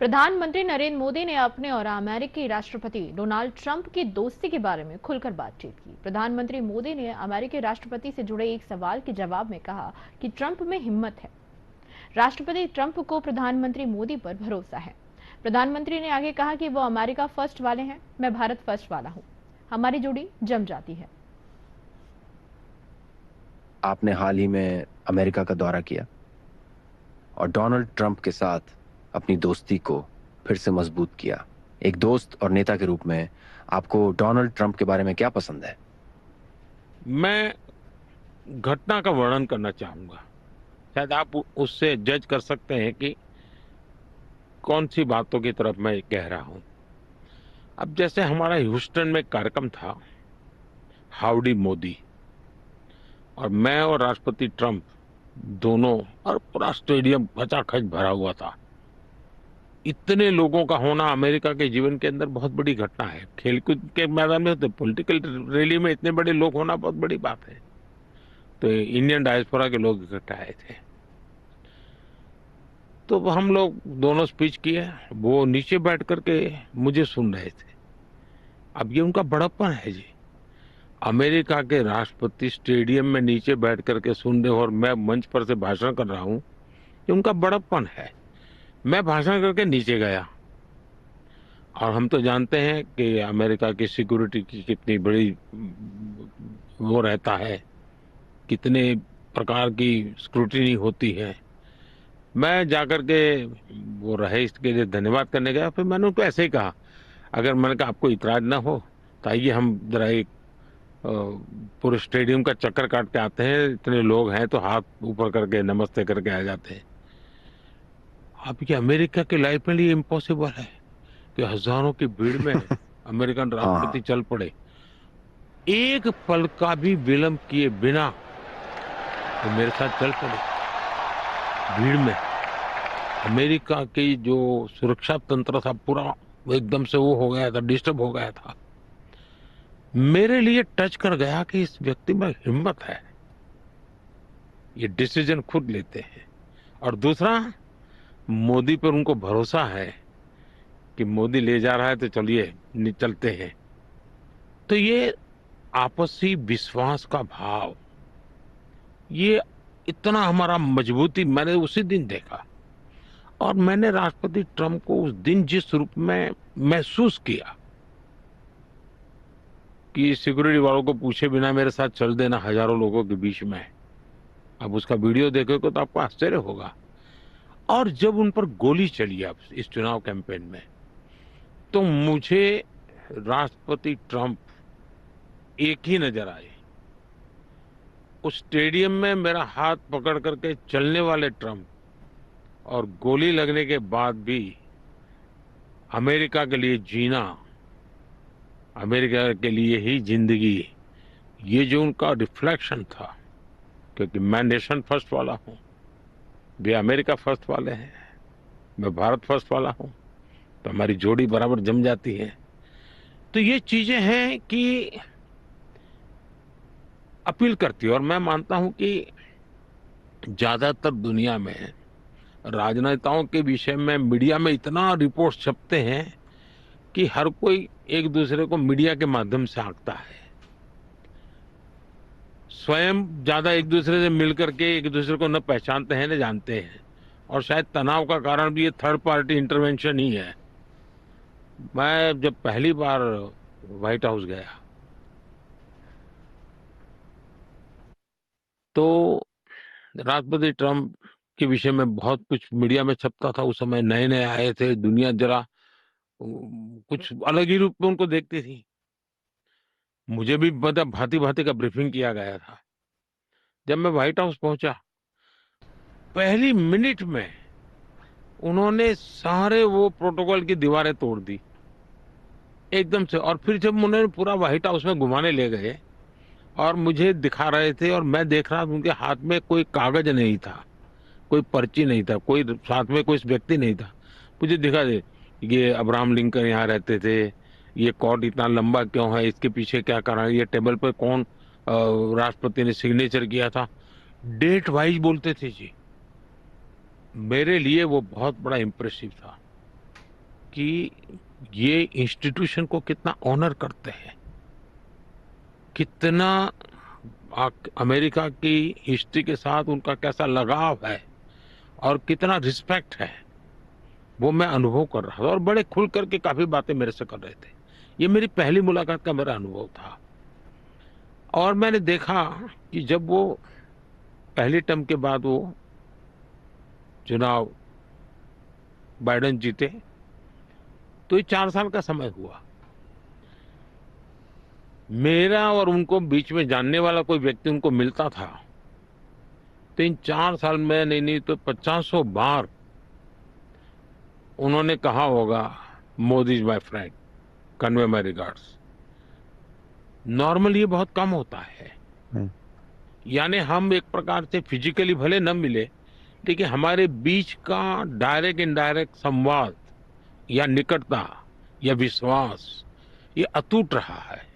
प्रधानमंत्री नरेंद्र मोदी ने अपने और अमेरिकी राष्ट्रपति डोनाल्ड ट्रंप की दोस्ती के बारे में खुलकर बातचीत की। प्रधानमंत्री मोदी ने अमेरिकी राष्ट्रपति से जुड़े एक सवाल के जवाब में कहा कि ट्रंप में हिम्मत है। राष्ट्रपति ट्रंप को प्रधानमंत्री मोदी पर भरोसा है। प्रधानमंत्री ने आगे कहा कि वो अमेरिका फर्स्ट वाले हैं, मैं भारत फर्स्ट वाला हूं। हमारी जोड़ी जम जाती है। आपने हाल ही में अमेरिका का दौरा किया और डोनाल्ड ट्रंप के साथ अपनी दोस्ती को फिर से मजबूत किया। एक दोस्त और नेता के रूप में आपको डोनाल्ड ट्रंप के बारे में क्या पसंद है? मैं घटना का वर्णन करना चाहूंगा। शायद आप उससे जज कर सकते हैं कि कौन सी बातों की तरफ मैं कह रहा हूं। अब जैसे हमारा ह्यूस्टन में एक कार्यक्रम था, हाउडी मोदी, और मैं और राष्ट्रपति ट्रंप दोनों, और पूरा स्टेडियम खचाखच भरा हुआ था। इतने लोगों का होना अमेरिका के जीवन के अंदर बहुत बड़ी घटना है। खेलकूद के मैदान में, तो पॉलिटिकल रैली में इतने बड़े लोग होना बहुत बड़ी बात है। तो इंडियन डायस्पोरा के लोग इकट्ठा आए थे, तो हम लोग दोनों स्पीच किए। वो नीचे बैठ करके मुझे सुन रहे थे। अब ये उनका बड़प्पन है जी। अमेरिका के राष्ट्रपति स्टेडियम में नीचे बैठ करके सुन रहे हो और मैं मंच पर से भाषण कर रहा हूं, ये उनका बड़प्पन है। मैं भाषण करके नीचे गया, और हम तो जानते हैं कि अमेरिका की सिक्योरिटी की कितनी बड़ी वो रहता है, कितने प्रकार की स्क्रूटिनी होती है। मैं जाकर के वो रहे इसके लिए धन्यवाद करने गया। फिर मैंने उनको ऐसे ही कहा, अगर मैंने कहा आपको इतराज ना हो तो आइए हम जरा एक पूरे स्टेडियम का चक्कर काट के आते हैं। इतने लोग हैं तो हाथ ऊपर करके नमस्ते करके आ जाते हैं। अब ये अमेरिका की लाइफ में ये इम्पॉसिबल है कि हजारों की भीड़ में अमेरिकन राष्ट्रपति हाँ, चल पड़े, एक पल का भी विलंब किए बिना वो मेरे साथ चल पड़े भीड़ में। अमेरिका की जो सुरक्षा तंत्र था पूरा एकदम से वो हो गया था, डिस्टर्ब हो गया था। मेरे लिए टच कर गया कि इस व्यक्ति में हिम्मत है, ये डिसीजन खुद लेते हैं। और दूसरा, मोदी पर उनको भरोसा है कि मोदी ले जा रहा है तो चलिए चलते हैं। तो ये आपसी विश्वास का भाव, ये इतना हमारा मजबूती मैंने उसी दिन देखा। और मैंने राष्ट्रपति ट्रंप को उस दिन जिस रूप में महसूस किया कि सिक्योरिटी वालों को पूछे बिना मेरे साथ चल देना हजारों लोगों के बीच में, अब उसका वीडियो देखोगे तो आपको आश्चर्य होगा। और जब उन पर गोली चली अब इस चुनाव कैंपेन में, तो मुझे राष्ट्रपति ट्रंप एक ही नजर आए। उस स्टेडियम में मेरा हाथ पकड़ करके चलने वाले ट्रंप, और गोली लगने के बाद भी अमेरिका के लिए जीना, अमेरिका के लिए ही जिंदगी, ये जो उनका रिफ्लेक्शन था। क्योंकि मैं नेशन फर्स्ट वाला हूं, वे अमेरिका फर्स्ट वाले हैं, मैं भारत फर्स्ट वाला हूं, तो हमारी जोड़ी बराबर जम जाती है। तो ये चीजें हैं कि अपील करती है। और मैं मानता हूं कि ज्यादातर दुनिया में राजनेताओं के विषय में मीडिया में इतना रिपोर्ट छपते हैं कि हर कोई एक दूसरे को मीडिया के माध्यम से आंकता है। स्वयं ज्यादा एक दूसरे से मिल करके एक दूसरे को न पहचानते हैं न जानते हैं। और शायद तनाव का कारण भी ये थर्ड पार्टी इंटरवेंशन ही है। मैं जब पहली बार व्हाइट हाउस गया तो राष्ट्रपति ट्रंप के विषय में बहुत कुछ मीडिया में छपता था। उस समय नए नए आए थे, दुनिया जरा कुछ अलग ही रूप में उनको देखती थी। मुझे भी मतलब भांति भांति का ब्रीफिंग किया गया था। जब मैं व्हाइट हाउस पहुंचा, पहली मिनट में उन्होंने सारे वो प्रोटोकॉल की दीवारें तोड़ दी एकदम से। और फिर जब उन्होंने पूरा व्हाइट हाउस में घुमाने ले गए और मुझे दिखा रहे थे, और मैं देख रहा था उनके हाथ में कोई कागज नहीं था, कोई पर्ची नहीं था, कोई साथ में कोई व्यक्ति नहीं था। मुझे दिखा दे, ये अब्राहम लिंकन यहाँ रहते थे, ये कोर्ट इतना लंबा क्यों है, इसके पीछे क्या कारण है, ये टेबल पर कौन राष्ट्रपति ने सिग्नेचर किया था, डेट वाइज बोलते थे जी। मेरे लिए वो बहुत बड़ा इम्प्रेसिव था। कि ये इंस्टीट्यूशन को कितना ऑनर करते हैं, कितना अमेरिका की हिस्ट्री के साथ उनका कैसा लगाव है और कितना रिस्पेक्ट है, वो मैं अनुभव कर रहा था। और बड़े खुल करके काफी बातें मेरे से कर रहे थे। ये मेरी पहली मुलाकात का मेरा अनुभव था। और मैंने देखा कि जब वो पहली टर्म के बाद वो चुनाव बाइडेन जीते, तो ये 4 साल का समय हुआ। मेरा और उनको बीच में जानने वाला कोई व्यक्ति उनको मिलता था तो इन 4 साल में नहीं तो 50 बार उन्होंने कहा होगा, Modi is my friend, convey my regards. Normal ये बहुत कम होता है। यानी हम एक प्रकार से फिजिकली भले न मिले, लेकिन हमारे बीच का डायरेक्ट इनडायरेक्ट संवाद या निकटता या विश्वास ये अटूट रहा है।